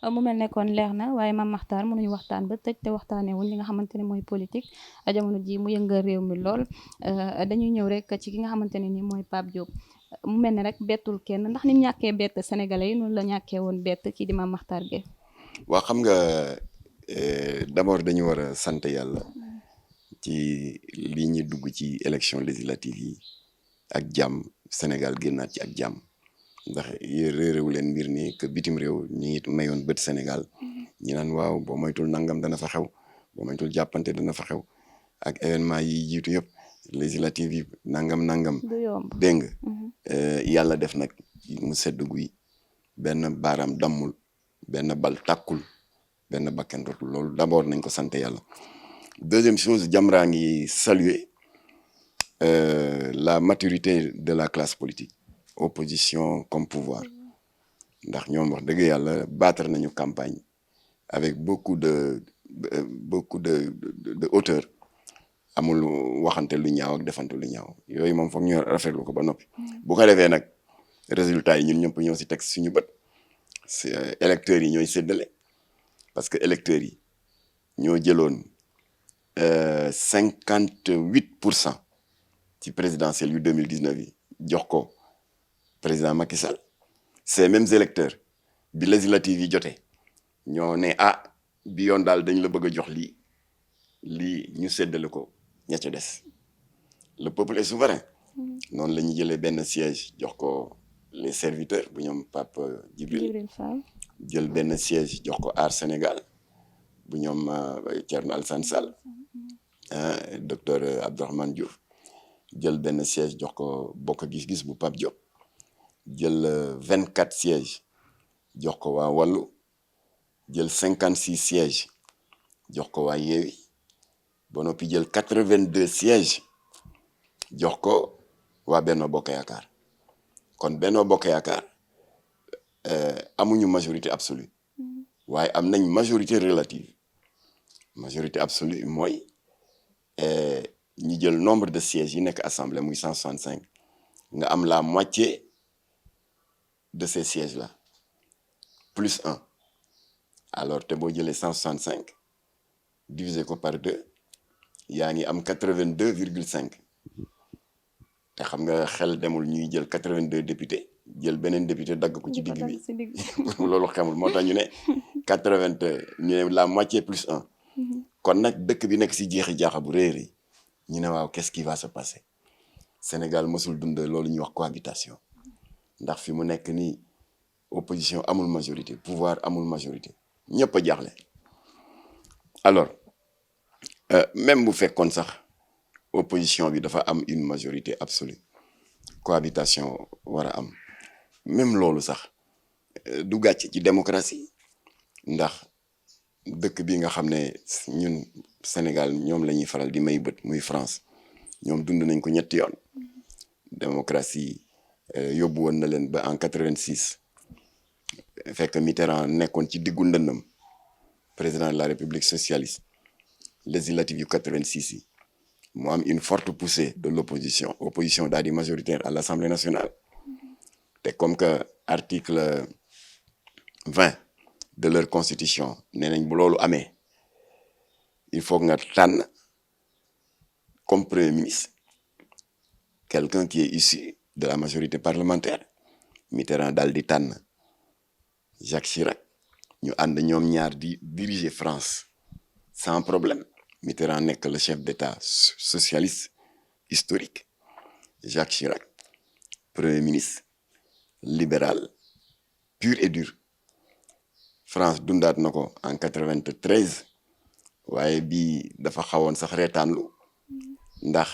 mu mel ne kon leer na waaye Mame Makhtar mënuñu waxtaan ba tëj te waxtaanee wuñ li nga xamante ne mooy politique jamono ji mu yëngal réew mi lool dañuy ñëw rek ci ki nga xamante ne ni mooy Pape Diop mu mel ne rek bettul kenn ndax ni mu ñàkkee bett sénégalais yi noonu la ñàkkee woon bett kii di Mame Makhtar Gueye. waa xam nga d'abord dañu war a sant yàlla ci li ñuy dugg ci élection législative yi ak jàmm Sénégal génnaat ci ak jàmm ndax réeréwu leen mbir ni que bitim réew ñi ngi mayoon bët Sénégal ñi naan waaw boo moytul nangam dana fa xew boo moytul jàppante dana fa xew ak événement yi jiitu yëpp législative yi nangam dégg nga yàlla def nag mu sedd guy benn baaraam dammul benn bal tàkkul benn bakkan rotul loolu d'abord nañ ko sant yàlla. Deuxième chose, Jamra ngi saluer la maturité de la classe politique opposition comme pouvoir ndax ñoom wax dëgg yàlla battre nañu campagne avec beaucoup de hauteur amul waxante lu ñaaw ak defante lu ñaaw yooyu moom foog ñu rafetlu ko ba noppi bu ko defee nag résultat yi ñun ñëpp ñoo si teg suñu bët électeurs yi ñooy séddale parce que électeurs yi ñoo jëloon 58% ci présidentielle yu 2019 yi jox ko président Macky Sall ces mêmes électeurs bi législative yi jotee ñoo ne bi yoon daal dañ la bëgg a jox lii ñu séddale ko ña ca des le peuple est souverain noonu la ñu jëlee benn siège jox ko les serviteurs bu ñoom Pape Djibril Fall jël benn siège jox ko Aar Sénégal bu ñoom Thierno Alassane Sall docteur Abdourahmane Diouf jël benn siège jox ko Bokk Gis Gis bu Pape Diop jël 24 sièges jox ko waa Wallu jël 56 sièges jox ko waa Yewwi ba noppi jël 82 sièges jox ko waa Benno Bokk Yaakaar kon Benno Bokk Yaakaar amuñu majorité absolue waaye am nañ majorité relative majorité absolue mooy ñu jël nombre de sièges yi nekk assemblée muy 165 nga am la moitié de ces sièges là plus 1 alors te boo jëlee 165 divisé ko par 2 yaa ngi am 82,5 te xam nga xel demul ñuy jël 82 députés jël beneen député dagg ko ci digg bi loolu xamul moo tax ñu ne 80 ñu ne la moitié plus 1 kon nag dëkk bi nekk si jeexi jaaxa bu réer ñu ne waaw qu'est-ce qui va se passer Sénégal mosul dund loolu ñuy wax cohabitation ndax fi mu nekk nii opposition amul majorité pouvoir amul majorité ñëpp a jaaxle alors même bu fekkoon sax opposition bi dafa am une majorité absolue cohabitation war a am même loolu sax du gàcc ci démocratie ndax dëkk bi nga xam ne ñun Sénégal ñoom la ñuy faral di may bët muy France ñoom dund nañ ko ñetti yoon démocratie yóbbu woon na leen ba en 86 fekk Mitterrand nekkoon ci diggu ndëndam président de la République socialiste législative yu 86 yi mu am une forte poussée de l'opposition opposition daal di majoritaire à l'Assemblée nationale te comme que article 20 de leur constitution nee nañ bu loolu amee il faut nga tànn comme premier ministre quelqu'un qui est issu de la majorité parlementaire Mitterrand daal di tànn Jacques Chirac ñu ànd ñoom ñaar di diriger France sans problème Mitterrand nekk le chef d'État socialiste historique Jacques Chirac premier ministre libéral pur et dur France dundaat na ko en 93 waaye bii dafa xawoon sax reetaanlu ndax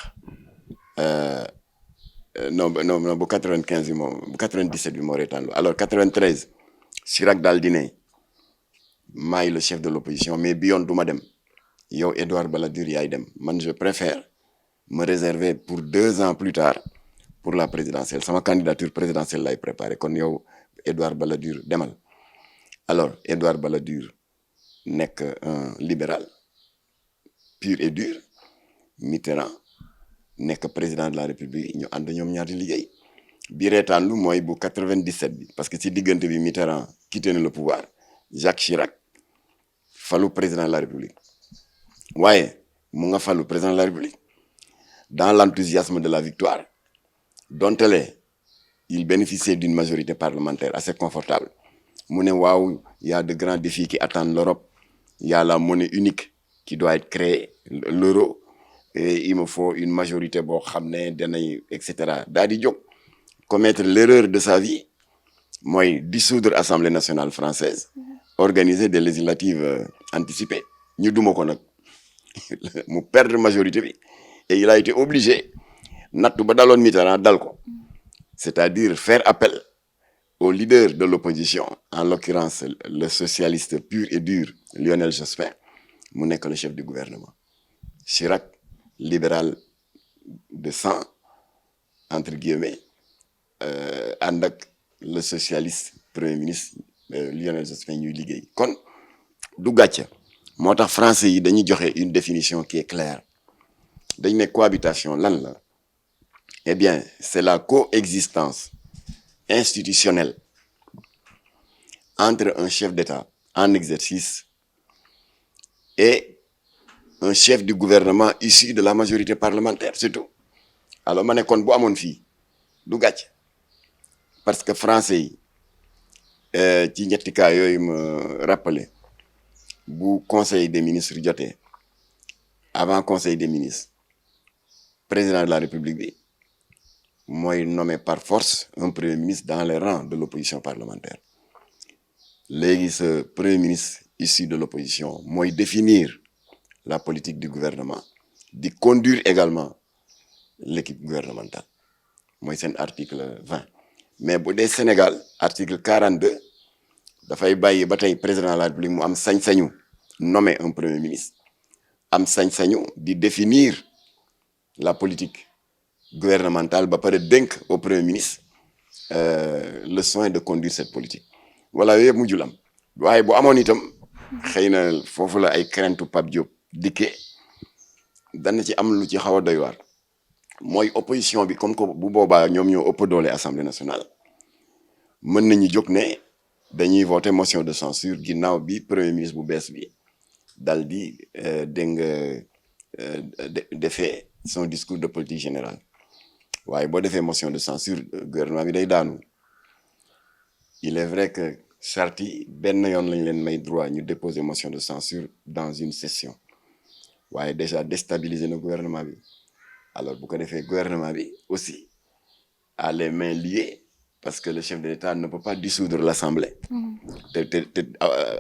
non bu 95 bi moom bu 97 bi moo reetaanlu alors 93 Chirac daal di ne maay le chef de l'opposition mais bi yoon du ma dem yow Édouard Balladur yaay dem man je préfère me réserver pour 2 ans plus tard pour la présidentielle sama candidature présidentielle lay préparé kon yow Édouard Balladur demal alors Édouard Balladur nekk un libéral pur et dur Mitterrand nekk président de la République ñu ànd ñoom ñaar di liggéey bi reetaan lu mooy bu 97 bi parce que ci diggante bi Mitterrand quitté na le pouvoir Jacques Chirac falu président de la République waaye mu nga falu président de la République dans l'enthousiasme de la victoire donte il bénéficiait d'une majorité parlementaire assez confortable mu ne waaw il y a de grands défis qui attendent l'Europe, il y a la monnaie unique qui doit être créée, l'euro, et il me faut une majorité boo xam ne danay et cetera daal di jóg commettre l'erreur de sa vie mooy dissoudre Assemblée nationale française, organiser des législatives anticipées ñu duma ko nag mu perdre majorité bi et il a été obligé nattu ba daloon Mitterrand dal ko, c'est-à-dire faire appel au leader de l'opposition, en l'occurrence le socialiste pur et dur Lionel Jospin, mu nekk le chef du gouvernement. Chirac, libéral de sang, entre guillemets, ànd ak le socialiste premier ministre Lionel Jospin ñuy liggéey kon du gàcce moo tax français yi dañuy joxe une définition qui est claire dañ ne cohabitation lan la. Eh bien, c'est la coexistence institutionnelle entre un chef d'État en exercice et un chef du gouvernement issu de la majorité parlementaire, c'est tout. Alors ma ne kon bu amoon fii du gàcc parce que français yi ci ñetti cas yooyu ma rappelé bu conseil des ministres jotee avant conseil des ministres président de la république bi mooy nommé par force un premier ministre dans les rangs de l'opposition parlementaire léegi ce premier ministre issu de l'opposition mooy définir la politique du gouvernement di conduire également l'équipe gouvernementale mooy seen article 20 mais bu dee Sénégal article 42 dafay bàyyi ba tey président de la République mu am sañ-sañu nommer un premier ministre am sañ-sañu di définir la politique gouvernementale ba pare dénk au premier ministre le soin de conduire cette politique voilà yooyu yëpp mujjul am waaye bu amoon itam xëy na foofu la ay crainte Pape Diop dikkee dana ci am lu ci xaw a doy waar mooy opposition bi comme que bu boobaa ñoom ñoo ëpp doole assemblée nationale mën nañu jóg ne dañuy voter motion de censure ginnaaw bi premier ministre bu bees bi dal di dégg nga defee son discours de politique générale waaye boo defee motion de censure gouvernement bi day daanu il est vrai que charte yi benn yoon lañ leen may droit ñu déposer motion de censure dans une session waaye déjà déstabiliser na gouvernement bi alors bu ko defee gouvernement bi aussi a les mains liées parce que le chef de l'État ne peut pas dissoudre l'Assemblée te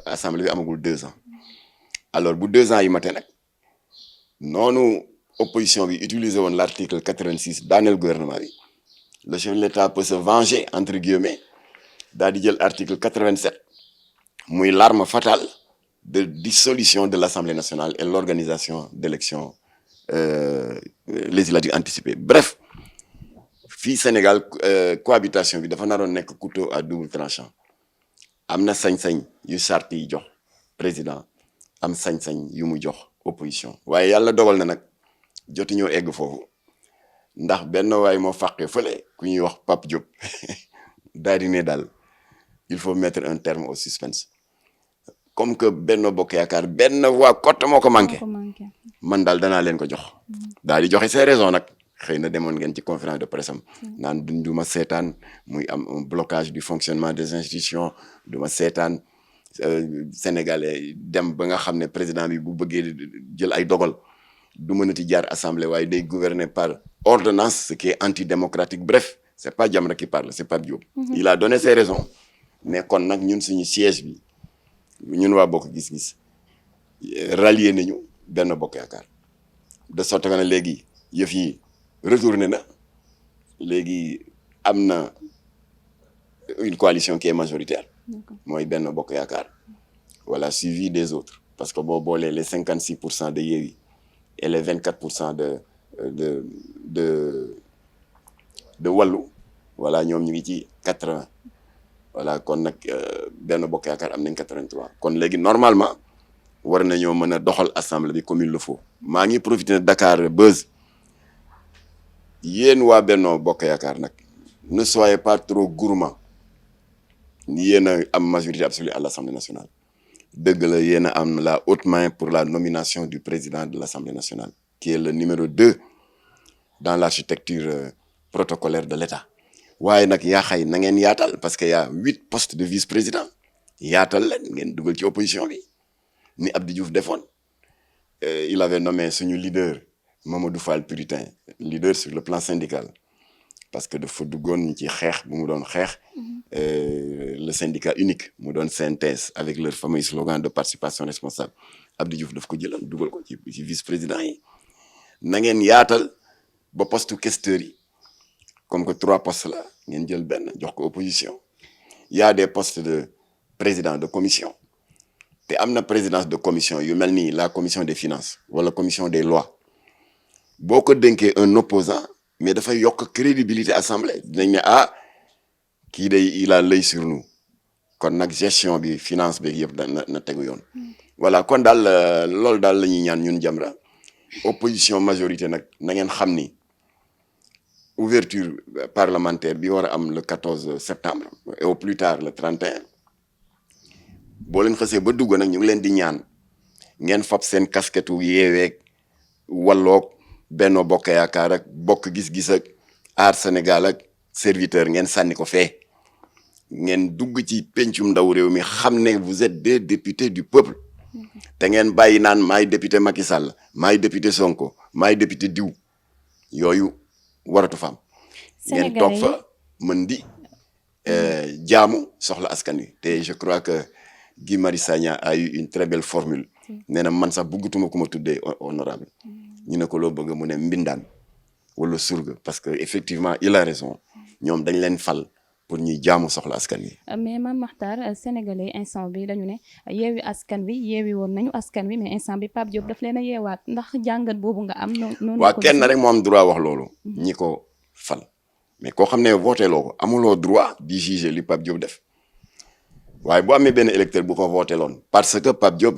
Assemblée bi amagul 2 ans alors bu 2 ans yi mate nag noonu opposition bi utiliser woon l'article 86 daaneel gouvernement bi le chef de l'État peut se venger entre guillemets daal di jël article 87 muy l'arme fatale de dissolution de l'Assemblée nationale et l'organisation d'élections législatives anticipées bref fii Sénégal cohabitation bi dafa naroon nekk couteau à double tranchant am na sañ-sañ yu charte yi jox président am sañ-sañ yu mu jox opposition waaye yàlla dogal na nag joti ñoo egg foofu ndax benn waay moo fàqee fële ku ñuy wax Pape Diop daal di ne daal il faut mettre un terme au suspense comme que Benno Bokk Yaakaar benn voix cote moo ko manqué man daal danaa leen ko jox daal di joxe ses raisons nag xëy na demoon ngeen ci conférence de presse am naan duma seetaan muy am un blocage du fonctionnement des institutions duma seetaan sénégalais dem ba nga xam ne président bi bu bëggee jël ay dogal du mënati jaar assemblée waaye day gouverner par ordonnance ce qui est antidémocratique bref c'est pas Jamra qui parle c'est Pape Diop il a donné ses raisons mais kon nag ñun suñu siège bi ñun waa Bokk Gis Gis rallier nañu Benno Bokk Yaakaar de sorte que ne léegi yëf yi retourné na léegi am na une coalition qui est majoritaire mooy Benno Bokk Yaakaar voilà suivi des autres parce que boo boolee les 56% de Yewwi et les 24% de Wallu voilà ñoom ñu ngi ci 80 voilà kon nag Benno Bokk Yaakaar am nañ 83 kon léegi normalement war nañoo mën a doxal assemblée bi comme il le faut maa ngi profiter de Dakar Buzz yéen waa Benno Bokk Yaakaar nag ne soyez pas trop gourmand yéen a am majorité absolue à l'Assemblée nationale dëgg la yéen a am la haute main pour la nomination du président de l'Assemblée nationale qui est le numéro 2 dans l'architecture protocolaire de l'État waaye nag yaa xay na ngeen yaatal parce que y a 8 postes de vice-président yaatal leen ngeen dugal ci opposition bi ni Abdou Diouf defoon il avait nommé suñu leader Mamadou Fall Puritain leader sur le plan syndical parce que dafa duggoon ci xeex bu mu doon xeex le syndicat unique mu doon CNTS avec leur fameux slogan de participation responsable Abdou Diouf daf ko jëloon dugal ko ci vice-président yi na ngeen yaatal ba poste questeur yi comme que 3 postes la ngeen jël benn jox ko opposition il y a des postes de président de commission te am na présidence de commission yu mel ni la commission des finances wala commission des lois boo ko dénkee un opposant mais dafay yokk crédibilité assemblée dinañ ne ah kii day il a l'œil sur nous kon nag gestion bi finance bi yëpp na tegu yoon voilà kon daal loolu daal la ñuy ñaan ñun Jamra opposition majorité nag na ngeen xam ni ouverture parlementaire bi war a am le 14 septembre et au plus tard le 31 boo leen xësee ba dugg nag ñu ngi leen di ñaan ngeen fab seen casquette wu yeeweeg walloog Benno Bokk Yaakaar ak bokk gis-gis ak aar Sénégal ak serviteur ngeen sànni ko fee ngeen dugg ci pencum ndaw réew mi xam ne vous êtes des députés du peuple te ngeen bàyyi naan maay député Macky Sall maay député Sonko maay député diw yooyu waratu fam ngeen toog fa mën di jaamu soxla askan wi te je crois que Guy Marius Sagna a eu une très belle formule nee na man sax bëggatuma ku ma tuddee honorable ñu ne ko loo bëgg mu ne mbindaan wala surga parce que effectivement il a raison ñoom dañ leen fal pour ñuy jaamu soxla askan wi. mais Mame Makhtar sénégalais instant bi dañu ne yeewi askan wi yeewi woon nañu askan wi mais instant bi Pape Diop daf leen a yeewaat ndax jàngat boobu nga am. noonu waaw kenn rek moo am droit wax loolu. ñi ko fal mais koo xam ne voté loo ko amuloo droit di juger li Pape Diop def waaye bu amee benn électeur bu ko voté loon parce que Pape Diop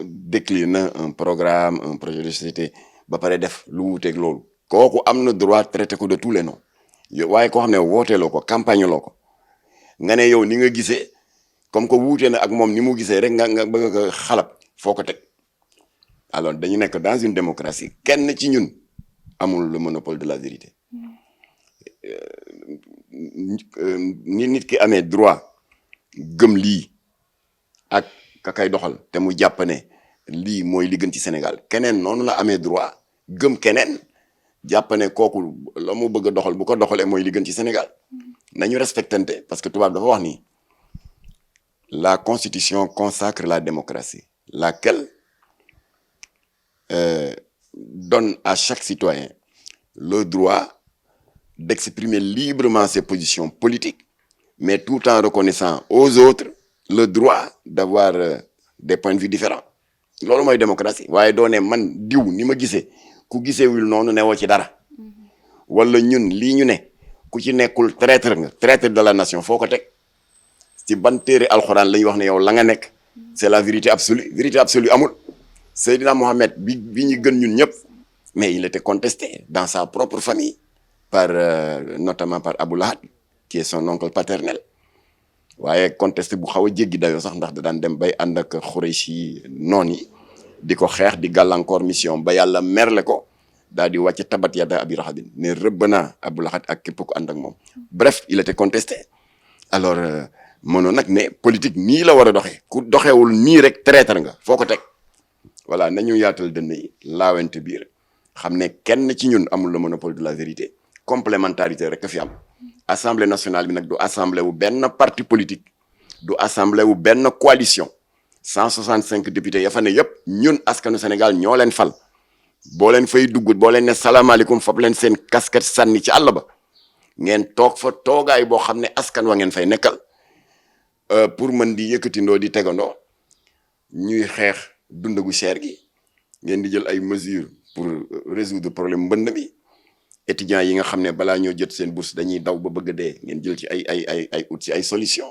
décline un programme un projet de société ba pare def lu wuuteeg loolu kooku am na droit traité ko de tous les noms waaye koo xam ne voté loo ko campagne loo ko nga ne yow ni nga gisee comme que wuute na ak moom ni mu gisee rek nga bëgg ko xalab foo ko teg alors dañu nekk dans une démocratie kenn ci ñun amul le monopole de la vérité ni nit ki amee droit gëm lii ak ka kay doxal te mu jàpp ne lii mooy li gën ci Sénégal keneen noonu la amee droit gëm keneen jàpp ne kooku la mu bëgg a doxal bu ko doxalee mooy li gën ci Sénégal nañu respectante parce que tubaab dafa wax ni la constitution consacre la démocratie laquelle donne à chaque citoyen le droit d'exprimer librement ses positions politiques mais tout en reconnaissant aux autres le droit d'avoir des points de vue différents loolu mooy démocratie waaye doo ne man diw ni ma gisee ku gisewul noonu newoo ci dara wala ñun lii ñu ne ku ci nekkul traître nga traître de la nation foo ko teg ci ban téere alxuraan la ñuy wax ne yow la nga nekk c'est la vérité absolue amul Seydina Mohamed bi ñu gën ñun ñëpp mais il était contesté dans sa propre famille par notamment par Abou Lahab qui est son oncle paternel waaye contesté bu xaw a jéggi dayoo sax ndax da daan dem bay ànd ak Xurayshi noon yi di ko xeex di gàllankoor mission ba yàlla merle ko daal di wàcce tabat yada abi rahabin ne rëbb naa Abou Lahab ak képp ku ànd ak moom bref il était contesté alors mënoon nag ne politique nii la war a doxee ku doxewul nii rek traître nga foo ko teg voilà nañu yaatal dënn yi laawente biir xam ne kenn ci ñun amul le monopole de la vérité complémentarité rek a fi am assemblée nationale bi nag du assemblée wu benn parti politique du assemblée wu benn coalition 165 députés ya fa ne yëpp ñun askanu Sénégal ñoo leen fal boo leen fay dugg boo leen ne salaamaaleykum fab leen seen casquette sànni ci àll ba ngeen toog fa toogaay boo xam ne askan wa ngeen fay nekkal pour mën di yëkkatindoo di tegandoo ñuy xeex dund gu cher gi ngeen di jël ay mesures pour résoudre problème mbënd mi étudiants yi nga xam ne balaa ñoo jot seen bourse dañuy daw ba bëgg a dee ngeen jël ci ay ut ci ay solution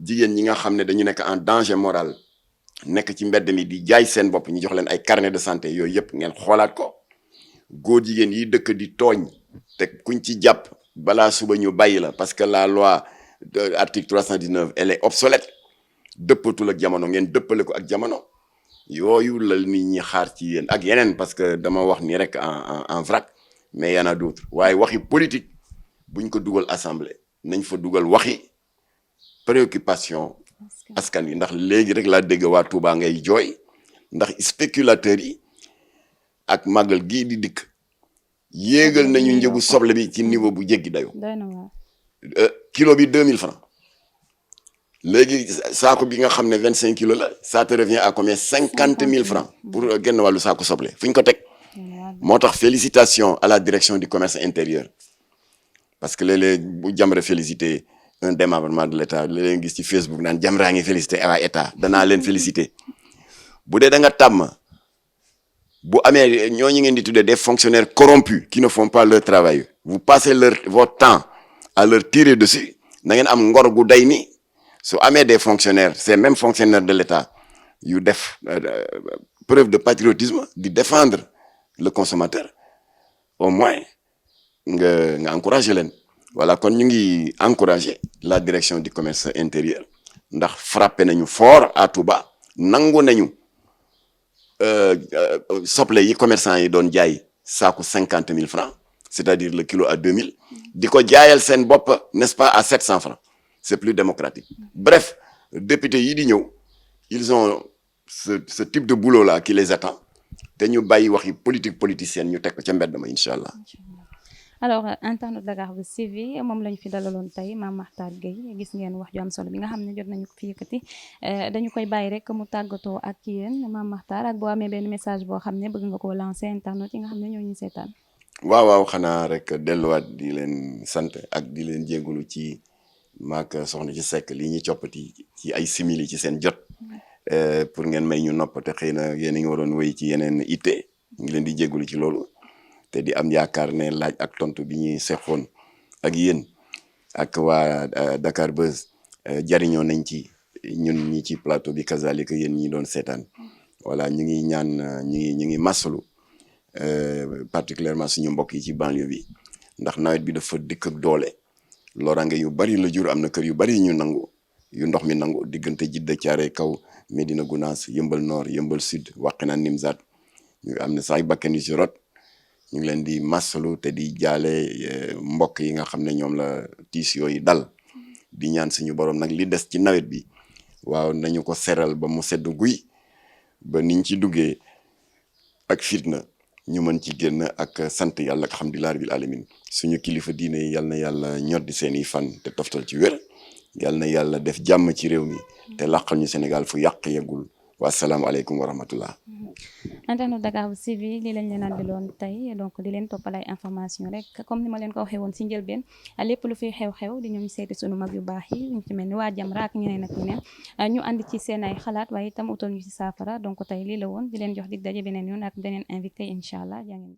jigéen ñi nga xam ne dañu nekk en danger moral nekk ci mbedd mi di jaay seen bopp ñu jox leen ay carnet de santé yooyu yëpp ngeen xoolaat ko góor jigéen yi dëkk di tooñ te kuñ ci jàpp balaa suba ñu bàyyi la parce que la loi de article 319 elle est obsolète dëppatul ak jamono ngeen dëppale ko ak jamono yooyu la nit ñi xaar ci yéen ak yeneen parce que dama wax ni rek en vrac mais y en a d'autres waaye waxi politique buñ ko dugal assemblée nañ fa dugal waxi préoccupation askan wi ndax léegi rek laa dégg waa Touba ngay jooy ndax spéculateurs yi ak màggal gii di dikk yéegal nañu njëgu soble bi ci niveau bu jéggi dayo kilo bi 2000 francs léegi saako bi nga xam ne 25 kilos la ça te revient à combien 50 000 francs pour genn wàllu saako soble fu ñu ko teg moo tax félicitations à la direction du commerce intérieur parce que léeg-léeg bu Jamra félicité un démembrement de l'État léeg-léeg gis ci Facebook naan Jamra ngi félicité waa État danaa leen félicité bu dee da nga tàmm bu amee ñooñu ngeen di tuddee des fonctionnaires corrompus qui ne font pas leur travail vous passez votre temps à leur tirer dessus na ngeen am ngor gu day ni su amee des fonctionnaires ces mêmes fonctionnaires de l'État yu def preuve de patriotisme di défendre le consommateur au moins nga encourager leen voilà kon ñu ngi encourager la direction du commerce intérieur ndax frappé nañu fort à Touba nangu nañu soble yi commerçant yi doon jaay saaku 50 000 francs c'est-à-dire le kilo à 2000 di ko jaayal seen bopp n'est-ce pas à 700 francs c'est plus démocratique bref député yi di ñëw ils ont ce type de boulot là qui les attend te ñu bàyyi waxi politicienne ñu teg ko ca mbedd ma incha allah. alors internet Dakarbuzz TV moom lañu fi dalaloon tey Mame Mactar Gueye gis ngeen wax ju am solo bi nga xam ne jot nañu ko fi yëkkati dañu koy bàyyi rek mu tàggatoo ak yéen Mame Mactar ak boo amee benn message boo xam ne bëgg nga koo lancer internet yi nga xam ne ñoo ñu seetaan. waaw xanaa rek delluwaat di leen sant ak di leen jégalu ci maak soxna ci Seck lii ñuy coppati ci ay simili ci seen jot pour ngeen may ñu nopp te xëy na yéen a ngi waroon wéy ci yeneen itte ñu ngi leen di jégalu ci loolu. te di am yaakaar ne laaj ak tontu bi ñuy seqoon ak yéen ak waa Dakarbuzz jariñoo nañ ci ñun ñi ci plateau bi kazalika yéen ñi doon seetaan voilà ñu ngi ñaan ñu ngi masalu particulièrement suñu mbokk yi ci banlieue bi ndax nawet bi dafa dikk ak doole loraange yu bari la jur am na kër yu bari ñu nangu yu ndox mi nangu diggante Jidda Caare kaw Medina Gounass Yëmbal Nord Yëmbal Sud Wakhinane Nimzatt ñu am na sax bakkan yu ci rot ñu ngi leen di masalu te di jaale mbokk yi nga xam ne ñoom la tiis yooyu dal di ñaan suñu borom nag li des ci nawet bi waaw nañu ko seral ba mu sedd guy ba niñ ci duggee ak fitna ñu mën ci génn ak sant yàlla alhamdulilah rabbil alamin suñu kilifa diine yi yal na yàlla ñoddi seeni fan te toftal ci wér yal na yàlla def jàmm ci réew mi te làqal ñu Sénégal fu yàq yeggul wa salaamu aleykum wa rahmatullah. internet Dakarbuzz TV lii lañ leen andiloon tey donc di leen toppal ay information rek comme ni ma leen ko waxee woon si njëlbeen lépp lu fi xew-xew di ñu seeti sunu mag yu baax yi ñu ci mel ni waa Jamra ak ñeneen ak ñeneen ñu andi ci seen ay xalaat waaye itam utal ñu ci saafara donc tey lii la woon di leen jox dig daje beneen yoon ak beneen invité incha allah jaa ngeen jëf